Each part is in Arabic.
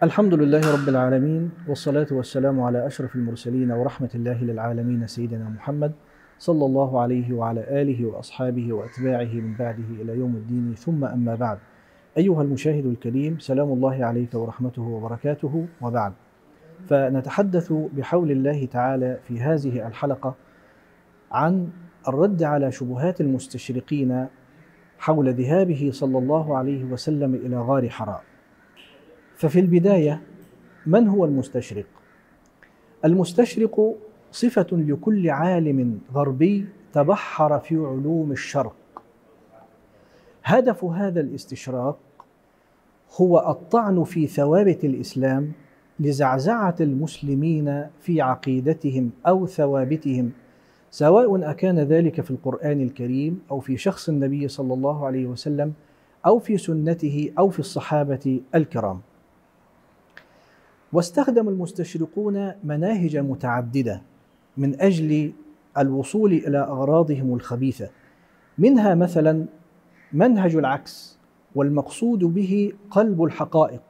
الحمد لله رب العالمين، والصلاة والسلام على أشرف المرسلين ورحمة الله للعالمين سيدنا محمد صلى الله عليه وعلى آله وأصحابه وأتباعه من بعده إلى يوم الدين، ثم أما بعد. أيها المشاهد الكريم، سلام الله عليك ورحمته وبركاته، وبعد. فنتحدث بحول الله تعالى في هذه الحلقة عن الرد على شبهات المستشرقين حول ذهابه صلى الله عليه وسلم إلى غار حراء. ففي البداية، من هو المستشرق؟ المستشرق صفة لكل عالم غربي تبحر في علوم الشرق. هدف هذا الاستشراق هو الطعن في ثوابت الإسلام لزعزعة المسلمين في عقيدتهم أو ثوابتهم، سواء أكان ذلك في القرآن الكريم أو في شخص النبي صلى الله عليه وسلم أو في سنته أو في الصحابة الكرام. واستخدم المستشرقون مناهج متعددة من أجل الوصول إلى أغراضهم الخبيثة، منها مثلا منهج العكس، والمقصود به قلب الحقائق،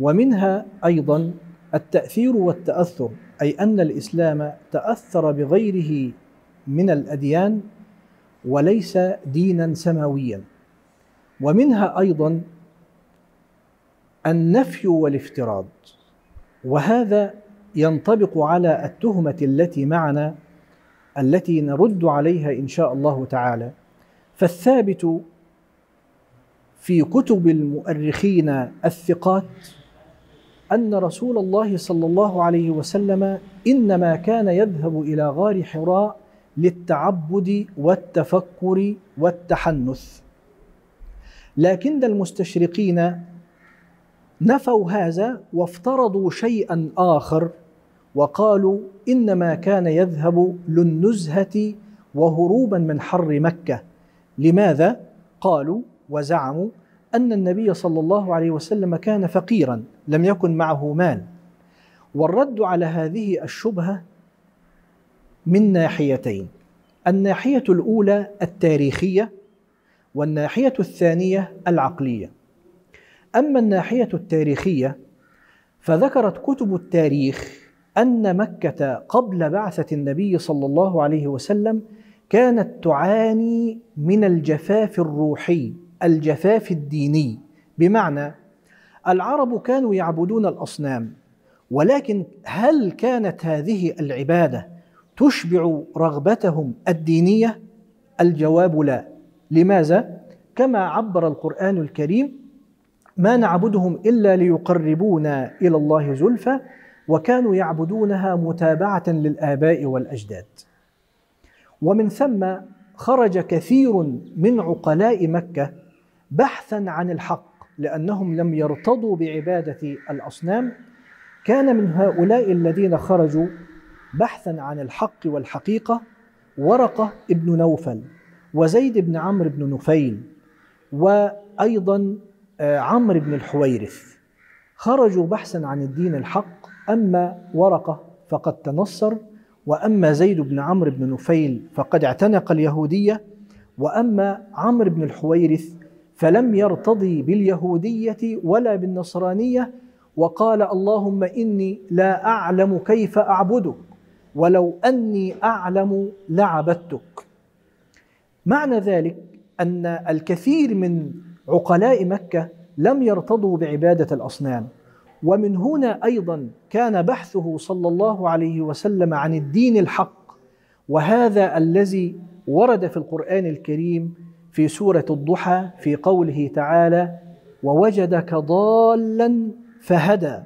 ومنها أيضا التأثير والتأثر، أي أن الإسلام تأثر بغيره من الأديان وليس دينا سماويا، ومنها أيضا النفي والافتراض، وهذا ينطبق على التهمة التي معنا التي نرد عليها إن شاء الله تعالى. فالثابت في كتب المؤرخين الثقات أن رسول الله صلى الله عليه وسلم إنما كان يذهب إلى غار حراء للتعبد والتفكر والتحنث، لكن المستشرقين نفوا هذا وافترضوا شيئا آخر، وقالوا إنما كان يذهب للنزهة وهروبا من حر مكة. لماذا؟ قالوا وزعموا أن النبي صلى الله عليه وسلم كان فقيرا لم يكن معه مال. والرد على هذه الشبهة من ناحيتين: الناحية الأولى التاريخية، والناحية الثانية العقلية. أما الناحية التاريخية فذكرت كتب التاريخ أن مكة قبل بعثة النبي صلى الله عليه وسلم كانت تعاني من الجفاف الروحي، الجفاف الديني، بمعنى العرب كانوا يعبدون الأصنام، ولكن هل كانت هذه العبادة تشبع رغبتهم الدينية؟ الجواب لا. لماذا؟ كما عبر القرآن الكريم: ما نعبدهم إلا ليقربونا إلى الله زلفى، وكانوا يعبدونها متابعة للآباء والأجداد. ومن ثم خرج كثير من عقلاء مكة بحثا عن الحق، لأنهم لم يرتضوا بعبادة الأصنام. كان من هؤلاء الذين خرجوا بحثا عن الحق والحقيقة ورقة ابن نوفل، وزيد بن عمرو بن نفيل، وأيضا عمرو بن الحويرث. خرجوا بحثا عن الدين الحق. أما ورقة فقد تنصر، وأما زيد بن عمرو بن نفيل فقد اعتنق اليهودية، وأما عمرو بن الحويرث فلم يرتضي باليهودية ولا بالنصرانية، وقال: اللهم إني لا أعلم كيف أعبدك، ولو أني أعلم لعبدتك. معنى ذلك أن الكثير من عقلاء مكة لم يرتضوا بعبادة الأصنام. ومن هنا أيضا كان بحثه صلى الله عليه وسلم عن الدين الحق، وهذا الذي ورد في القرآن الكريم في سورة الضحى في قوله تعالى: ووجدك ضالا فهدى.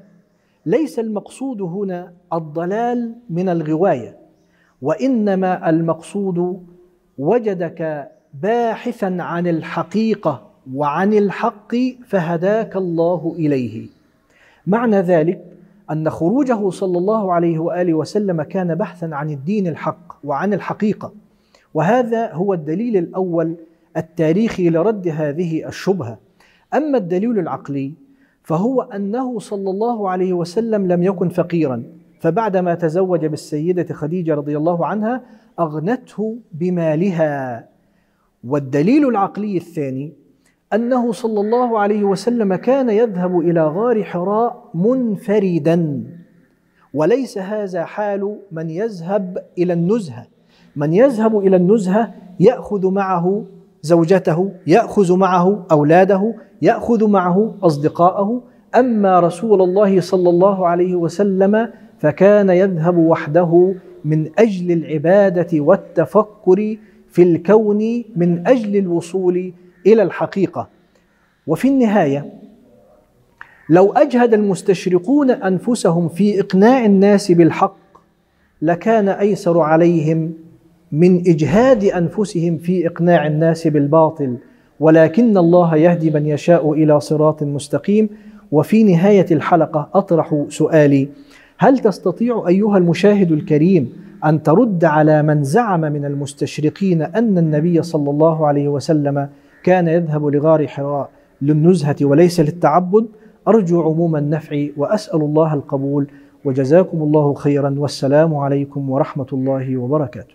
ليس المقصود هنا الضلال من الغواية، وإنما المقصود وجدك باحثا عن الحقيقة وعن الحق فهداك الله إليه. معنى ذلك أن خروجه صلى الله عليه وآله وسلم كان بحثا عن الدين الحق وعن الحقيقة، وهذا هو الدليل الأول التاريخي لرد هذه الشبهة. أما الدليل العقلي فهو أنه صلى الله عليه وسلم لم يكن فقيرا، فبعدما تزوج بالسيدة خديجة رضي الله عنها أغنته بمالها. والدليل العقلي الثاني أنه صلى الله عليه وسلم كان يذهب إلى غار حراء منفردا، وليس هذا حال من يذهب إلى النزهة. من يذهب إلى النزهة يأخذ معه زوجته، يأخذ معه أولاده، يأخذ معه أصدقاءه. أما رسول الله صلى الله عليه وسلم فكان يذهب وحده من أجل العبادة والتفكر في الكون، من أجل الوصول إلى الحقيقة. وفي النهاية لو أجهد المستشرقون أنفسهم في إقناع الناس بالحق لكان أيسر عليهم من إجهاد أنفسهم في إقناع الناس بالباطل، ولكن الله يهدي من يشاء إلى صراط مستقيم. وفي نهاية الحلقة أطرح سؤالي: هل تستطيع أيها المشاهد الكريم أن ترد على من زعم من المستشرقين أن النبي صلى الله عليه وسلم كان يذهب لغار حراء للنزهة وليس للتعبد؟ أرجو عموم النفع وأسأل الله القبول، وجزاكم الله خيرا، والسلام عليكم ورحمة الله وبركاته.